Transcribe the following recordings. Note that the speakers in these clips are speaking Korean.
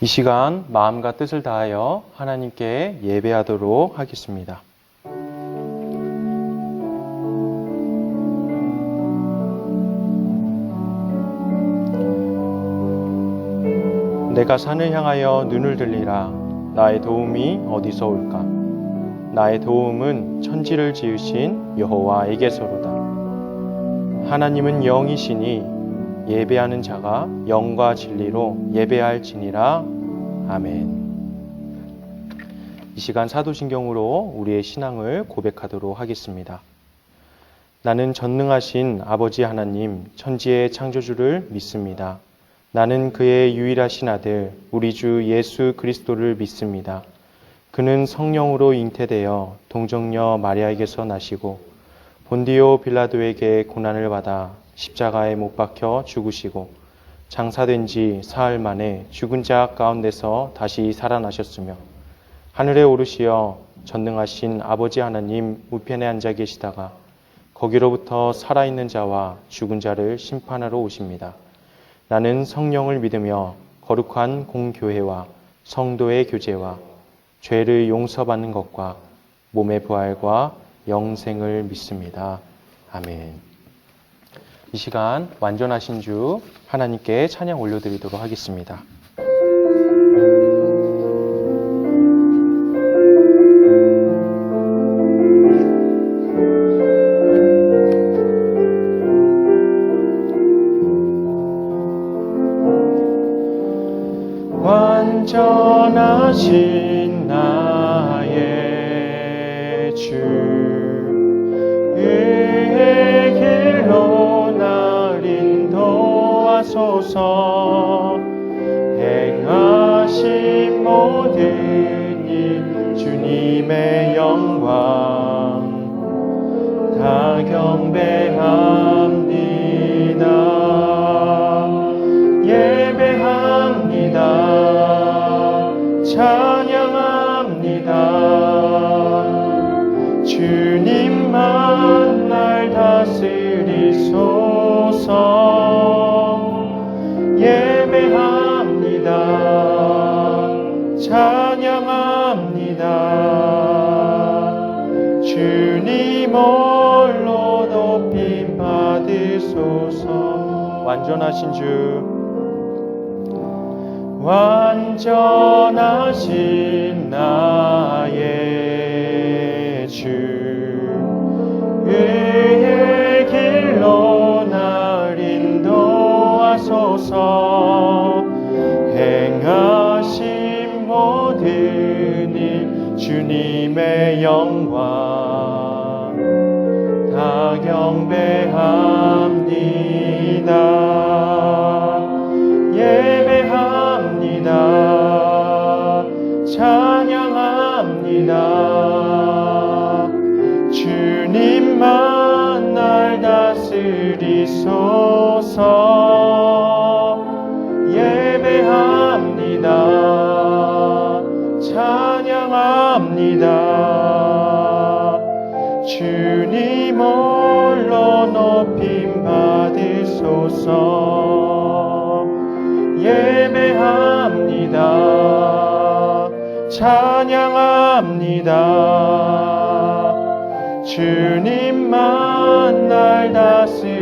시간 마음과 뜻을 다하여 하나님께 예배하도록 하겠습니다. 내가 산을 향하여 눈을 들리라. 나의 도움이 어디서 올까? 나의 도움은 천지를 지으신 여호와에게서로다. 하나님은 영이시니 예배하는 자가 영과 진리로 예배할지니라. 아멘. 이 시간 사도신경으로 우리의 신앙을 고백하도록 하겠습니다. 나는 전능하신 아버지 하나님, 천지의 창조주를 믿습니다. 나는 그의 유일하신 아들, 우리 주 예수 그리스도를 믿습니다. 그는 성령으로 잉태되어 동정녀 마리아에게서 나시고 본디오 빌라도에게 고난을 받아 십자가에 못 박혀 죽으시고 장사된 지 사흘 만에 죽은 자 가운데서 다시 살아나셨으며 하늘에 오르시어 전능하신 아버지 하나님 우편에 앉아 계시다가 거기로부터 살아있는 자와 죽은 자를 심판하러 오십니다. 나는 성령을 믿으며 거룩한 공교회와 성도의 교제와 죄를 용서받는 것과 몸의 부활과 영생을 믿습니다. 아멘. 이 시간 완전하신 주 하나님께 찬양 올려드리도록 하겠습니다. 완전하신 나의 주 의의 길로 날 인도하소서. 행하신 모든 일 주님의 영광 다 경배합니다. 예배합니다. 찬양합니다. 주님만 날 다스리소서. 예배합니다. 찬양합니다. 주님 홀로 높임 받으소서. 완전하신 주, 완전하신 나의 주 의의 길로 날 인도하소서. 행하신 모든 일 주님의 영광 다 경배합니다. 예배합니다. 찬양합니다. 주님만 날 다스리소서. 예배합니다. 찬양합니다. 주님 홀로 높임 받으소서. 예배합니다. 찬양합니다. 주님만 날 다스리소서.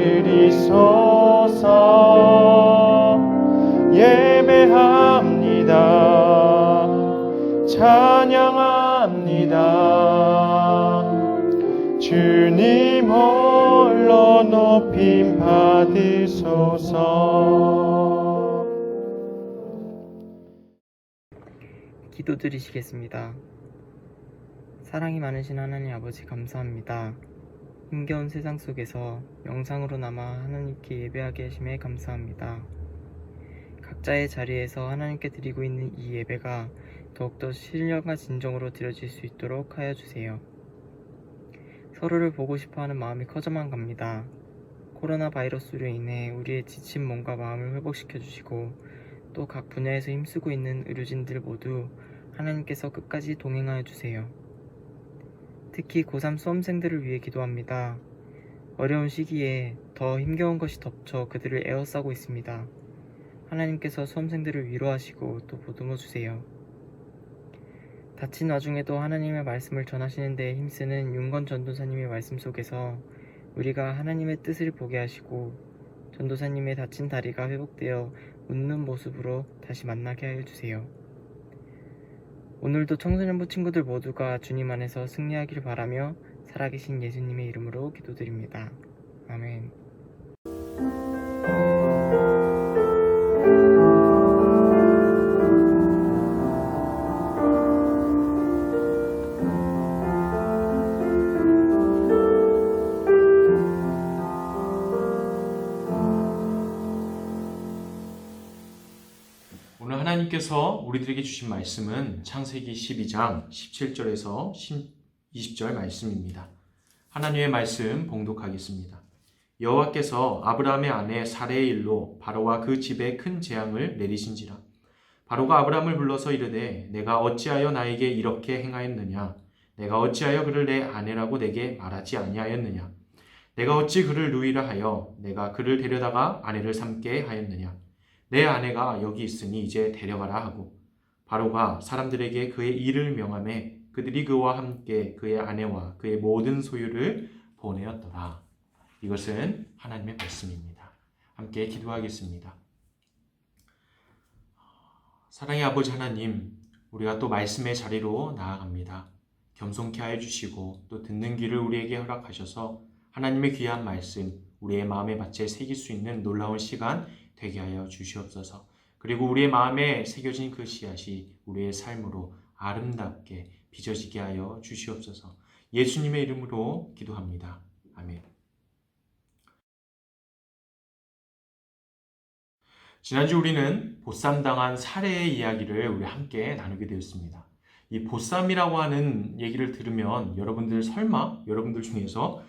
예배합니다. 찬양합니다. 주님 홀로 높임 받으소서. 기도드리시겠습니다. 사랑이 많으신 하나님 아버지 감사합니다. 힘겨운 세상 속에서 영상으로나마 하나님께 예배하게 하심에 감사합니다. 각자의 자리에서 하나님께 드리고 있는 이 예배가 더욱더 신령과 진정으로 드려질 수 있도록 하여 주세요. 서로를 보고 싶어하는 마음이 커져만 갑니다. 코로나 바이러스로 인해 우리의 지친 몸과 마음을 회복시켜 주시고 또 각 분야에서 힘쓰고 있는 의료진들 모두 하나님께서 끝까지 동행하여 주세요. 특히 고3 수험생들을 위해 기도합니다. 어려운 시기에 더 힘겨운 것이 덮쳐 그들을 에워싸고 있습니다. 하나님께서 수험생들을 위로하시고 또 보듬어 주세요. 다친 와중에도 하나님의 말씀을 전하시는 데 힘쓰는 윤건 전도사님의 말씀 속에서 우리가 하나님의 뜻을 보게 하시고 전도사님의 다친 다리가 회복되어 웃는 모습으로 다시 만나게 하여 주세요. 오늘도 청소년부 친구들 모두가 주님 안에서 승리하길 바라며 살아계신 예수님의 이름으로 기도드립니다. 아멘. 오늘 하나님께서 우리들에게 주신 말씀은 창세기 12장 17절에서 20절 말씀입니다. 하나님의 말씀 봉독하겠습니다. 여호와께서 아브라함의 아내 사레의 일로 바로와 그 집에 큰 재앙을 내리신지라. 바로가 아브라함을 불러서 이르되 내가 어찌하여 나에게 이렇게 행하였느냐? 내가 어찌하여 그를 내 아내라고 내게 말하지 아니하였느냐? 내가 어찌 그를 누이라 하여 내가 그를 데려다가 아내를 삼게 하였느냐? 내 아내가 여기 있으니 이제 데려가라 하고 바로가 사람들에게 그의 일을 명하매 그들이 그와 함께 그의 아내와 그의 모든 소유를 보내었더라. 이것은 하나님의 말씀입니다. 함께 기도하겠습니다. 사랑의 아버지 하나님, 우리가 또 말씀의 자리로 나아갑니다. 겸손케 하여 주시고 또 듣는 귀를 우리에게 허락하셔서 하나님의 귀한 말씀 우리의 마음의 밭에 새길 수 있는 놀라운 시간 되게 하여 주시옵소서. 그리고 우리의 마음에 새겨진 그 씨앗이 우리의 삶으로 아름답게 빚어지게 하여 주시옵소서. 예수님의 이름으로 기도합니다. 아멘. 지난주 우리는 보쌈당한 사례의 이야기를 우리 함께 나누게 되었습니다. 이 보쌈이라고 하는 얘기를 들으면 여러분들 중에서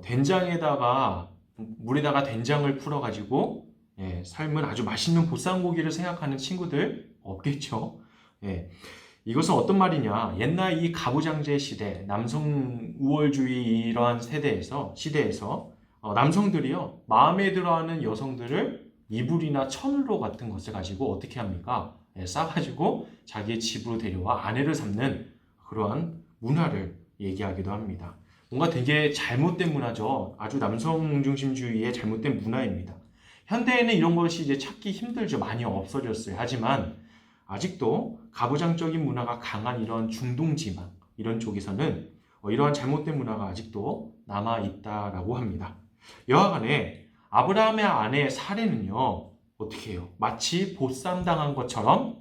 된장에다가 물에다가 된장을 풀어가지고 삶은 아주 맛있는 보쌈고기를 생각하는 친구들 없겠죠. 이것은 어떤 말이냐? 옛날 이 가부장제 시대, 남성 우월주의 이러한 시대에서 남성들이요 마음에 들어하는 여성들을 이불이나 천으로 같은 것을 가지고 어떻게 합니까? 싸가지고 자기의 집으로 데려와 아내를 삼는 그러한 문화를 얘기하기도 합니다. 뭔가 되게 잘못된 문화죠. 아주 남성 중심주의의 잘못된 문화입니다. 현대에는 이런 것이 이제 찾기 힘들죠. 많이 없어졌어요. 하지만 아직도 가부장적인 문화가 강한 이런 중동 지방 이런 쪽에서는 이러한 잘못된 문화가 아직도 남아 있다라고 합니다. 여하간에 아브라함의 아내 사레는요 어떻게 해요? 마치 보쌈 당한 것처럼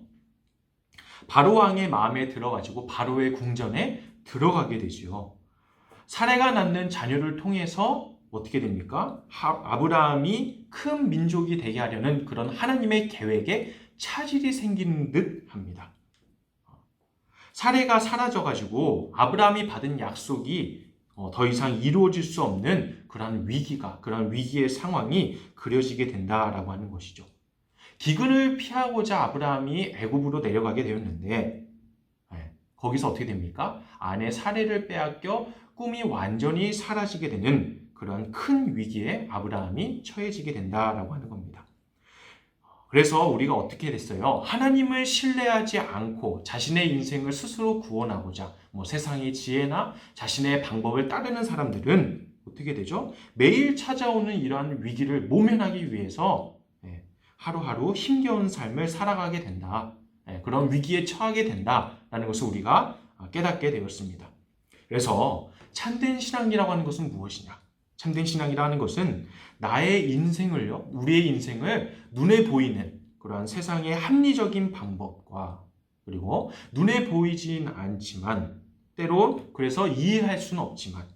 바로 왕의 마음에 들어가지고 바로의 궁전에 들어가게 되죠. 사레가 낳는 자녀를 통해서 어떻게 됩니까? 아브라함이 큰 민족이 되게 하려는 그런 하나님의 계획에 차질이 생기는 듯 합니다. 사레가 사라져가지고 아브라함이 받은 약속이 더 이상 이루어질 수 없는 그런 위기의 상황이 그려지게 된다라고 하는 것이죠. 기근을 피하고자 아브라함이 애굽으로 내려가게 되었는데 거기서 어떻게 됩니까? 아내 사레를 빼앗겨 꿈이 완전히 사라지게 되는 그런 큰 위기에 아브라함이 처해지게 된다라고 하는 겁니다. 그래서 우리가 어떻게 됐어요? 하나님을 신뢰하지 않고 자신의 인생을 스스로 구원하고자 세상의 지혜나 자신의 방법을 따르는 사람들은 어떻게 되죠? 매일 찾아오는 이러한 위기를 모면하기 위해서 하루하루 힘겨운 삶을 살아가게 된다. 그런 위기에 처하게 된다라는 것을 우리가 깨닫게 되었습니다. 그래서 참된 신앙이라고 하는 것은 무엇이냐? 참된 신앙이라는 것은 나의 인생을요, 우리의 인생을 눈에 보이는 그러한 세상의 합리적인 방법과 그리고 눈에 보이진 않지만 때로 그래서 이해할 수는 없지만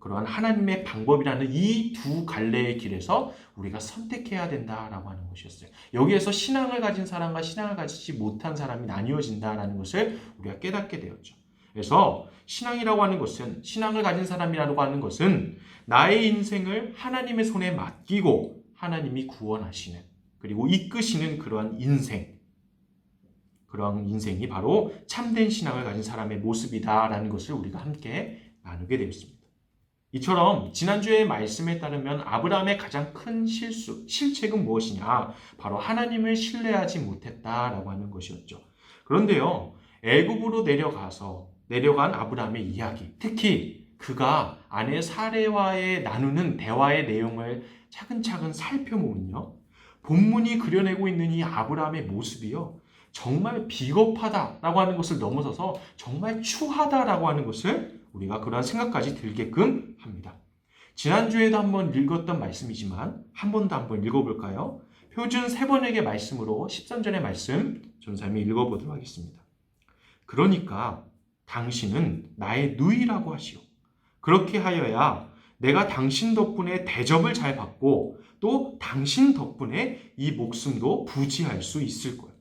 그러한 하나님의 방법이라는 이 두 갈래의 길에서 우리가 선택해야 된다라고 하는 것이었어요. 여기에서 신앙을 가진 사람과 신앙을 가지지 못한 사람이 나뉘어진다라는 것을 우리가 깨닫게 되었죠. 그래서 신앙을 가진 사람이라고 하는 것은 나의 인생을 하나님의 손에 맡기고 하나님이 구원하시는 그리고 이끄시는 그러한 인생이 바로 참된 신앙을 가진 사람의 모습이다라는 것을 우리가 함께 나누게 되었습니다. 이처럼 지난주의 말씀에 따르면 아브라함의 가장 큰 실책은 무엇이냐? 바로 하나님을 신뢰하지 못했다라고 하는 것이었죠. 그런데요, 애굽으로 내려간 아브라함의 이야기, 특히 그가 아내 사레와의 나누는 대화의 내용을 차근차근 살펴보면요, 본문이 그려내고 있는 이 아브라함의 모습이요, 정말 비겁하다라고 하는 것을 넘어서서 정말 추하다라고 하는 것을 우리가 그러한 생각까지 들게끔 합니다. 지난주에도 한번 읽었던 말씀이지만 한 번 더 한번 읽어볼까요? 표준 세 번역의 말씀으로 13절의 말씀 전사님이 읽어보도록 하겠습니다. 그러니까 당신은 나의 누이라고 하시오. 그렇게 하여야 내가 당신 덕분에 대접을 잘 받고 또 당신 덕분에 이 목숨도 부지할 수 있을 거예요.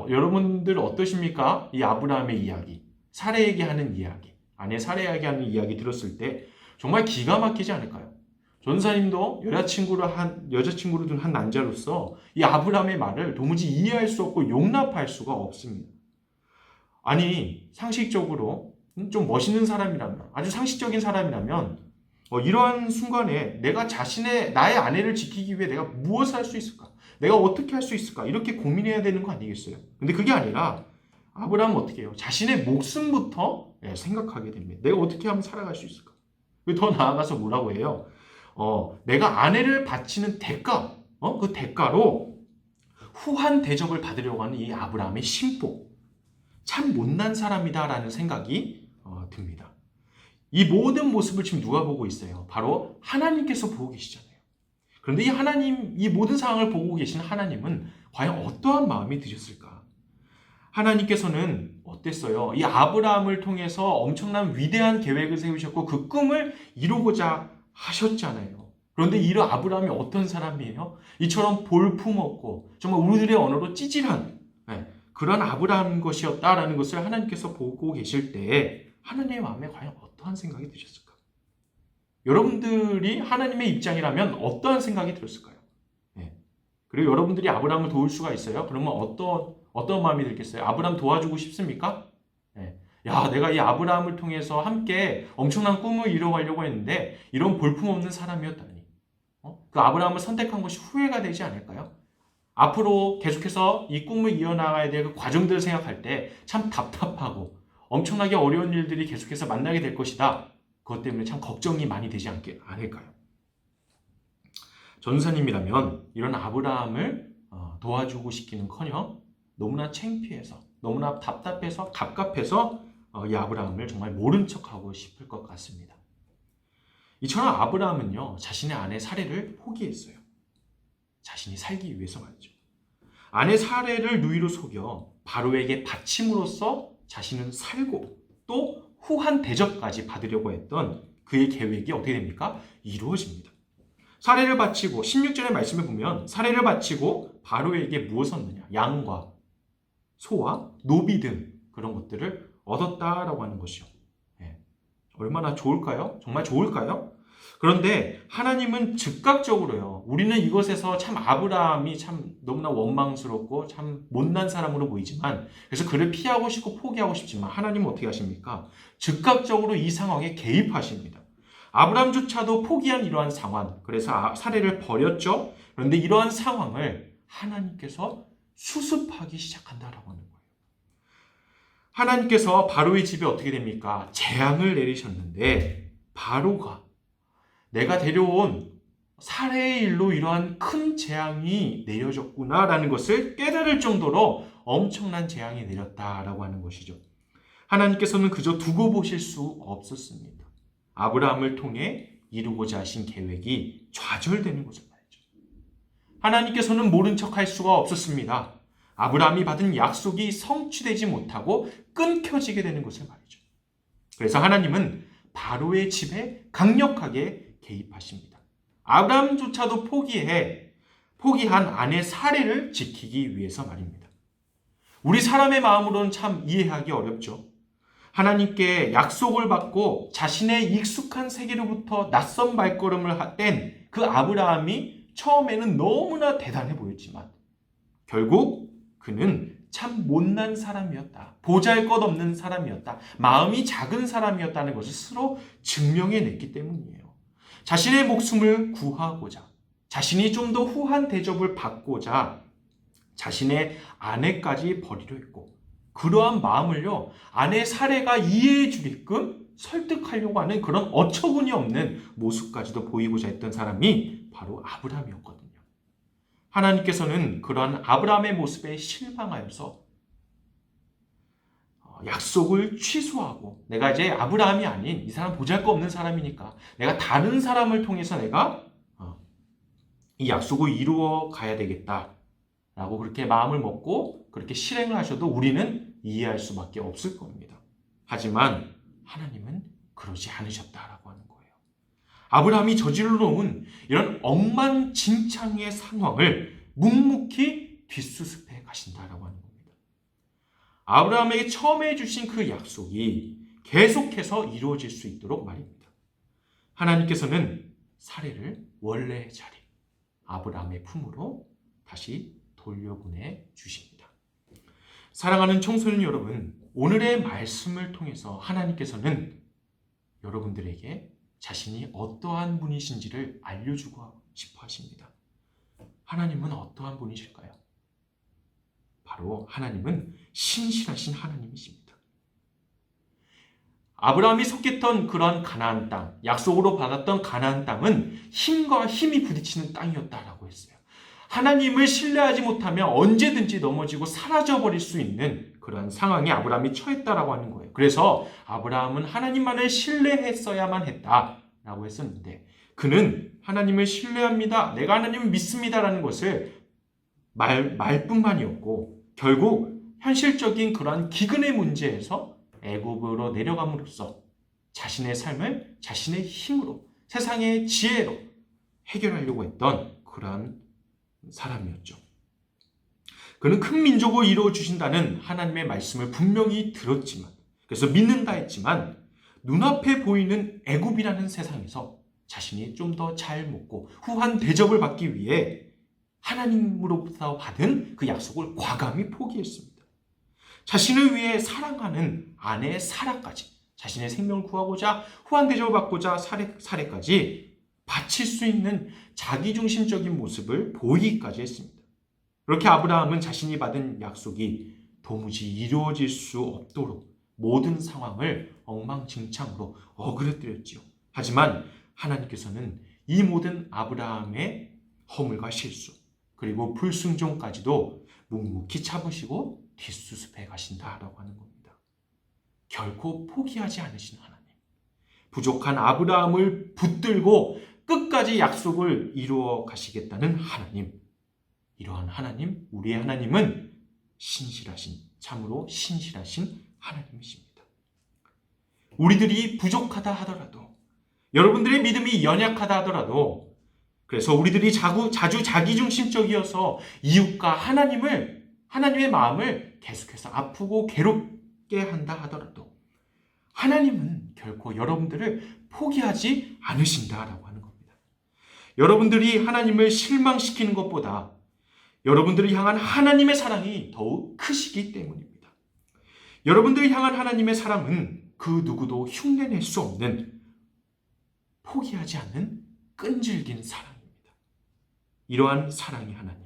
여러분들 어떠십니까? 이 아브라함의 이야기, 사레에게 하는 이야기, 아내 사레에게 하는 이야기 들었을 때 정말 기가 막히지 않을까요? 전사님도 여자친구를 둔 한 남자로서 이 아브라함의 말을 도무지 이해할 수 없고 용납할 수가 없습니다. 아니, 상식적으로 좀 멋있는 사람이라면, 아주 상식적인 사람이라면 이러한 순간에 내가 나의 아내를 지키기 위해 내가 무엇을 할 수 있을까? 내가 어떻게 할 수 있을까? 이렇게 고민해야 되는 거 아니겠어요? 근데 그게 아니라 아브라함은 어떻게 해요? 자신의 목숨부터 생각하게 됩니다. 내가 어떻게 하면 살아갈 수 있을까? 더 나아가서 뭐라고 해요? 내가 아내를 바치는 대가, 그 대가로 후한 대접을 받으려고 하는 이 아브라함의 심보. 참 못난 사람이다라는 생각이 듭니다. 이 모든 모습을 지금 누가 보고 있어요? 바로 하나님께서 보고 계시잖아요. 그런데 이 모든 상황을 보고 계신 하나님은 과연 어떠한 마음이 드셨을까? 하나님께서는 어땠어요? 이 아브라함을 통해서 엄청난 위대한 계획을 세우셨고 그 꿈을 이루고자 하셨잖아요. 그런데 이 아브라함이 어떤 사람이에요? 이처럼 볼품없고 정말 우리들의 언어로 찌질한 그런 아브라함인 것이었다라는 것을 하나님께서 보고 계실 때 하나님의 마음에 과연 어떠한 생각이 드셨을까? 여러분들이 하나님의 입장이라면 어떠한 생각이 들었을까요? 그리고 여러분들이 아브라함을 도울 수가 있어요? 그러면 어떤 마음이 들겠어요? 아브라함 도와주고 싶습니까? 야, 내가 이 아브라함을 통해서 함께 엄청난 꿈을 이뤄가려고 했는데 이런 볼품없는 사람이었다니. 그 아브라함을 선택한 것이 후회가 되지 않을까요? 앞으로 계속해서 이 꿈을 이어나가야 될 그 과정들을 생각할 때 참 답답하고 엄청나게 어려운 일들이 계속해서 만나게 될 것이다. 그것 때문에 참 걱정이 많이 되지 않을까요? 전사님이라면 이런 아브라함을 도와주고 싶기는커녕 너무나 창피해서, 너무나 답답해서, 갑갑해서 이 아브라함을 정말 모른 척하고 싶을 것 같습니다. 이처럼 아브라함은요, 자신의 아내 사레를 포기했어요. 자신이 살기 위해서 말이죠. 아내 사레를 누이로 속여 바로에게 바침으로써 자신은 살고 또 후한 대접까지 받으려고 했던 그의 계획이 어떻게 됩니까? 이루어집니다. 사레를 바치고 16절의 말씀에 보면 사레를 바치고 바로에게 무엇을 얻느냐? 양과 소와 노비 등 그런 것들을 얻었다라고 하는 것이요. 얼마나 좋을까요? 정말 좋을까요? 그런데 하나님은 즉각적으로요. 우리는 이것에서 참 아브라함이 참 너무나 원망스럽고 참 못난 사람으로 보이지만 그래서 그를 피하고 싶고 포기하고 싶지만 하나님은 어떻게 하십니까? 즉각적으로 이 상황에 개입하십니다. 아브라함조차도 포기한 이러한 상황, 그래서 사레를 버렸죠. 그런데 이러한 상황을 하나님께서 수습하기 시작한다라고 하는 거예요. 하나님께서 바로의 집에 어떻게 됩니까? 재앙을 내리셨는데 바로가 내가 데려온 사레의 일로 이러한 큰 재앙이 내려졌구나라는 것을 깨달을 정도로 엄청난 재앙이 내렸다라고 하는 것이죠. 하나님께서는 그저 두고 보실 수 없었습니다. 아브라함을 통해 이루고자 하신 계획이 좌절되는 것을 말이죠. 하나님께서는 모른 척할 수가 없었습니다. 아브라함이 받은 약속이 성취되지 못하고 끊겨지게 되는 것을 말이죠. 그래서 하나님은 바로의 집에 강력하게 개입하십니다. 아브라함조차도 포기한 아내 사레를 지키기 위해서 말입니다. 우리 사람의 마음으로는 참 이해하기 어렵죠. 하나님께 약속을 받고 자신의 익숙한 세계로부터 낯선 발걸음을 뗀 그 아브라함이 처음에는 너무나 대단해 보였지만 결국 그는 참 못난 사람이었다. 보잘것없는 사람이었다. 마음이 작은 사람이었다는 것을 스스로 증명해냈기 때문이에요. 자신의 목숨을 구하고자, 자신이 좀 더 후한 대접을 받고자 자신의 아내까지 버리려 했고, 그러한 마음을요, 아내 사례가 이해해 주게끔 설득하려고 하는 그런 어처구니 없는 모습까지도 보이고자 했던 사람이 바로 아브라함이었거든요. 하나님께서는 그러한 아브라함의 모습에 실망하여서 약속을 취소하고, 내가 이제 아브라함이 아닌 이 사람 보잘것없는 사람이니까 내가 다른 사람을 통해서 내가 이 약속을 이루어 가야 되겠다 라고 그렇게 마음을 먹고 그렇게 실행을 하셔도 우리는 이해할 수밖에 없을 겁니다. 하지만 하나님은 그러지 않으셨다라고 하는 거예요. 아브라함이 저질러 놓은 이런 엉망진창의 상황을 묵묵히 뒷수습해 가신다라고 하는 겁니다. 아브라함에게 처음에 주신 그 약속이 계속해서 이루어질 수 있도록 말입니다. 하나님께서는 사례를 원래의 자리, 아브라함의 품으로 다시 돌려보내 주십니다. 사랑하는 청소년 여러분, 오늘의 말씀을 통해서 하나님께서는 여러분들에게 자신이 어떠한 분이신지를 알려주고 싶어 하십니다. 하나님은 어떠한 분이실까요? 바로 하나님은 신실하신 하나님이십니다. 아브라함이 속했던 그러한 가나안 땅, 약속으로 받았던 가나안 땅은 힘과 힘이 부딪히는 땅이었다라고 했어요. 하나님을 신뢰하지 못하면 언제든지 넘어지고 사라져버릴 수 있는 그러한 상황에 아브라함이 처했다라고 하는 거예요. 그래서 아브라함은 하나님만을 신뢰했어야만 했다라고 했었는데, 그는 하나님을 신뢰합니다, 내가 하나님을 믿습니다라는 것을 말뿐만이었고, 결국 현실적인 그러한 기근의 문제에서 애굽으로 내려감으로써 자신의 삶을 자신의 힘으로, 세상의 지혜로 해결하려고 했던 그러한 사람이었죠. 그는 큰 민족을 이루어 주신다는 하나님의 말씀을 분명히 들었지만, 그래서 믿는다 했지만, 눈앞에 보이는 애굽이라는 세상에서 자신이 좀 더 잘 먹고 후한 대접을 받기 위해 하나님으로부터 받은 그 약속을 과감히 포기했습니다. 자신을 위해 사랑하는 아내 사라까지, 자신의 생명을 구하고자 후한 대접을 받고자 사례까지 바칠 수 있는 자기중심적인 모습을 보이기까지 했습니다. 그렇게 아브라함은 자신이 받은 약속이 도무지 이루어질 수 없도록 모든 상황을 엉망진창으로 어그러뜨렸지요. 하지만 하나님께서는 이 모든 아브라함의 허물과 실수, 그리고 불순종까지도 묵묵히 참으시고 뒷수습해 가신다라고 하는 겁니다. 결코 포기하지 않으신 하나님, 부족한 아브라함을 붙들고 끝까지 약속을 이루어 가시겠다는 하나님, 이러한 하나님, 우리의 하나님은 신실하신, 참으로 신실하신 하나님이십니다. 우리들이 부족하다 하더라도, 여러분들의 믿음이 연약하다 하더라도, 그래서 우리들이 자주 자기중심적이어서 이웃과 하나님의 마음을 계속해서 아프고 괴롭게 한다 하더라도 하나님은 결코 여러분들을 포기하지 않으신다라고 하는 겁니다. 여러분들이 하나님을 실망시키는 것보다 여러분들을 향한 하나님의 사랑이 더욱 크시기 때문입니다. 여러분들을 향한 하나님의 사랑은 그 누구도 흉내낼 수 없는, 포기하지 않는 끈질긴 사랑입니다. 이러한 사랑의 하나님,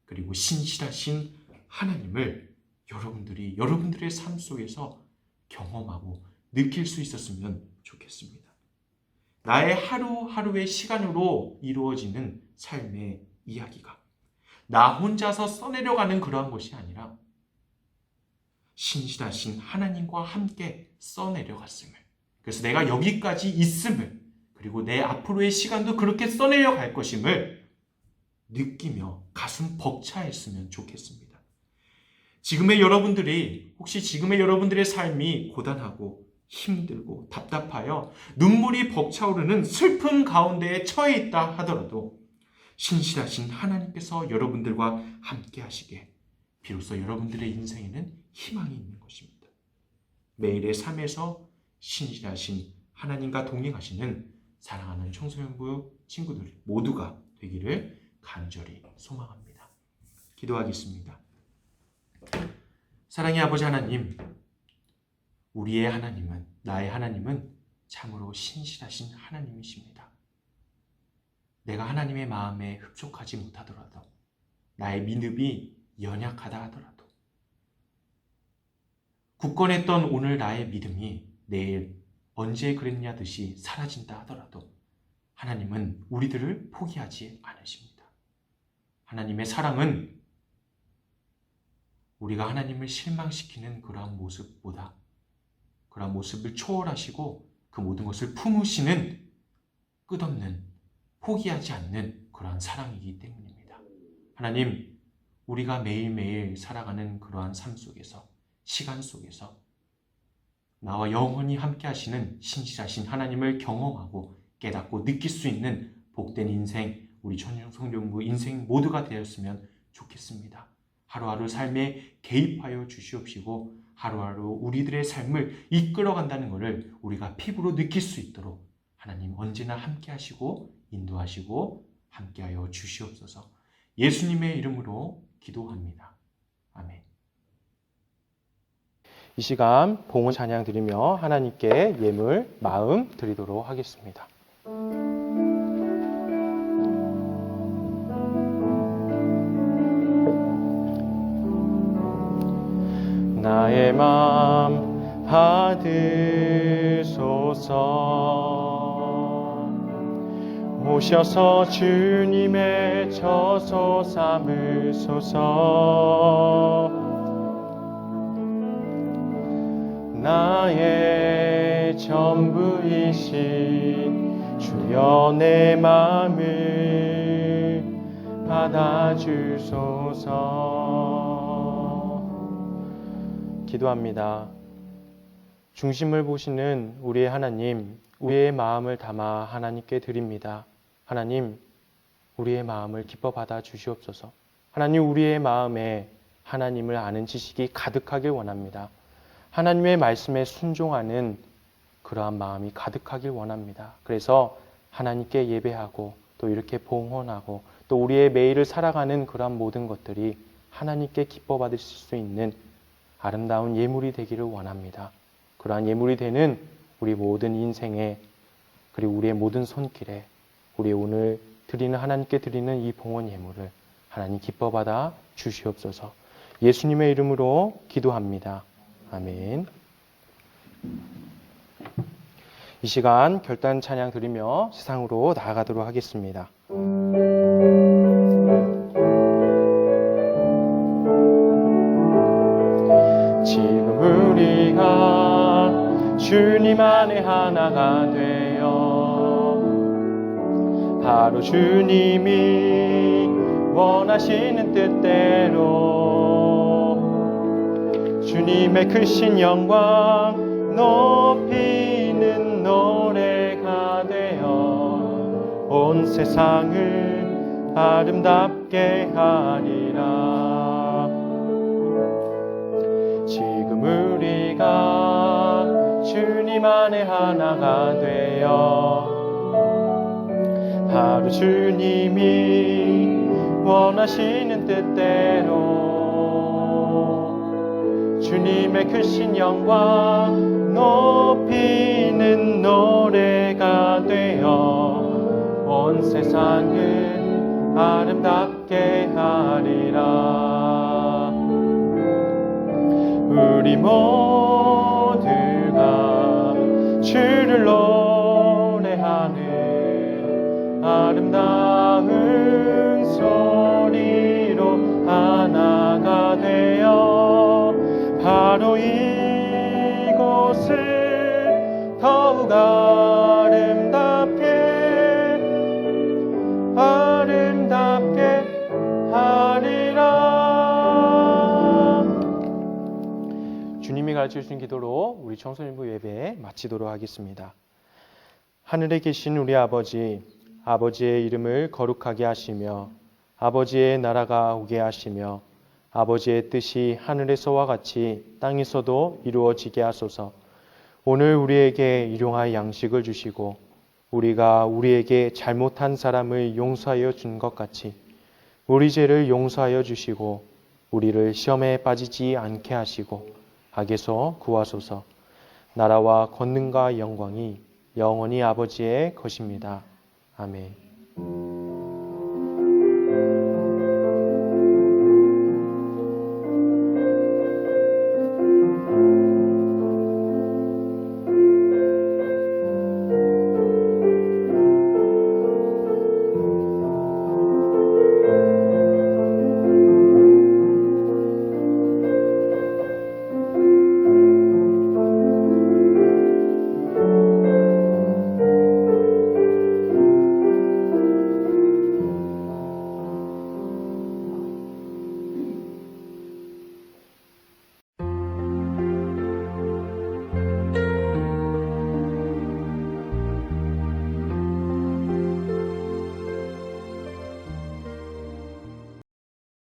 그리고 신실하신 하나님을 여러분들이 여러분들의 삶 속에서 경험하고 느낄 수 있었으면 좋겠습니다. 나의 하루하루의 시간으로 이루어지는 삶의 이야기가 나 혼자서 써내려가는 그러한 것이 아니라 신실하신 하나님과 함께 써내려갔음을, 그래서 내가 여기까지 있음을, 그리고 내 앞으로의 시간도 그렇게 써내려갈 것임을 느끼며 가슴 벅차했으면 좋겠습니다. 지금의 여러분들의 삶이 고단하고 힘들고 답답하여 눈물이 벅차오르는 슬픔 가운데에 처해 있다 하더라도 신실하신 하나님께서 여러분들과 함께 하시게 비로소 여러분들의 인생에는 희망이 있는 것입니다. 매일의 삶에서 신실하신 하나님과 동행하시는 사랑하는 청소년부 친구들 모두가 되기를 간절히 소망합니다. 기도하겠습니다. 사랑의 아버지 하나님, 우리의 하나님은, 나의 하나님은 참으로 신실하신 하나님이십니다. 내가 하나님의 마음에 흡족하지 못하더라도, 나의 믿음이 연약하다 하더라도, 굳건했던 오늘 나의 믿음이 내일 언제 그랬냐 듯이 사라진다 하더라도 하나님은 우리들을 포기하지 않으십니다. 하나님의 사랑은 우리가 하나님을 실망시키는 그러한 모습보다, 그러한 모습을 초월하시고 그 모든 것을 품으시는 끝없는, 포기하지 않는 그러한 사랑이기 때문입니다. 하나님, 우리가 매일매일 살아가는 그러한 삶 속에서, 시간 속에서 나와 영원히 함께 하시는 신실하신 하나님을 경험하고 깨닫고 느낄 수 있는 복된 인생, 우리 천성전부 인생 모두가 되었으면 좋겠습니다. 하루하루 삶에 개입하여 주시옵시고 하루하루 우리들의 삶을 이끌어간다는 것을 우리가 피부로 느낄 수 있도록 하나님 언제나 함께 하시고 인도하시고 함께하여 주시옵소서. 예수님의 이름으로 기도합니다. 아멘. 이 시간 봉헌 찬양 드리며 하나님께 예물, 마음 드리도록 하겠습니다. 나의 마음 받으소서. 오셔서 주님의 처소 삼으소서. 나의 전부이신 주여 내 마음을 받아주소서. 기도합니다. 중심을 보시는 우리의 하나님, 우리의 마음을 담아 하나님께 드립니다. 하나님, 우리의 마음을 기뻐 받아 주시옵소서. 하나님, 우리의 마음에 하나님을 아는 지식이 가득하길 원합니다. 하나님의 말씀에 순종하는 그러한 마음이 가득하길 원합니다. 그래서 하나님께 예배하고 또 이렇게 봉헌하고 또 우리의 매일을 살아가는 그러한 모든 것들이 하나님께 기뻐 받으실 수 있는 아름다운 예물이 되기를 원합니다. 그러한 예물이 되는 우리 모든 인생에, 그리고 우리의 모든 손길에 우리 오늘 드리는, 하나님께 드리는 이 봉헌 예물을 하나님 기뻐 받아 주시옵소서. 예수님의 이름으로 기도합니다. 아멘. 이 시간 결단 찬양 드리며 세상으로 나아가도록 하겠습니다. 지금 우리가 주님 안에 하나가 되어 바로 주님이 원하시는 뜻대로 주님의 크신 영광 높이는 노래가 되어 온 세상을 아름답게 하리라. 지금 우리가 주님 안에 하나가 되어 바로 주님이 원하시는 뜻대로 주님의 크신 영광 높이는 노래가 되어 온 세상을 아름답게 하리라. 우리 모두가 주를 노래하는 아름다운 소리로 하나가 되어 바로 이곳을 더욱 아름답게 하리라. 주님이 가르쳐주신 기도로 우리 청소년부 예배 마치도록 하겠습니다. 하늘에 계신 우리 아버지, 아버지의 이름을 거룩하게 하시며 아버지의 나라가 오게 하시며 아버지의 뜻이 하늘에서와 같이 땅에서도 이루어지게 하소서. 오늘 우리에게 일용할 양식을 주시고 우리가 우리에게 잘못한 사람을 용서하여 준 것 같이 우리 죄를 용서하여 주시고 우리를 시험에 빠지지 않게 하시고 악에서 구하소서. 나라와 권능과 영광이 영원히 아버지의 것입니다. 아멘.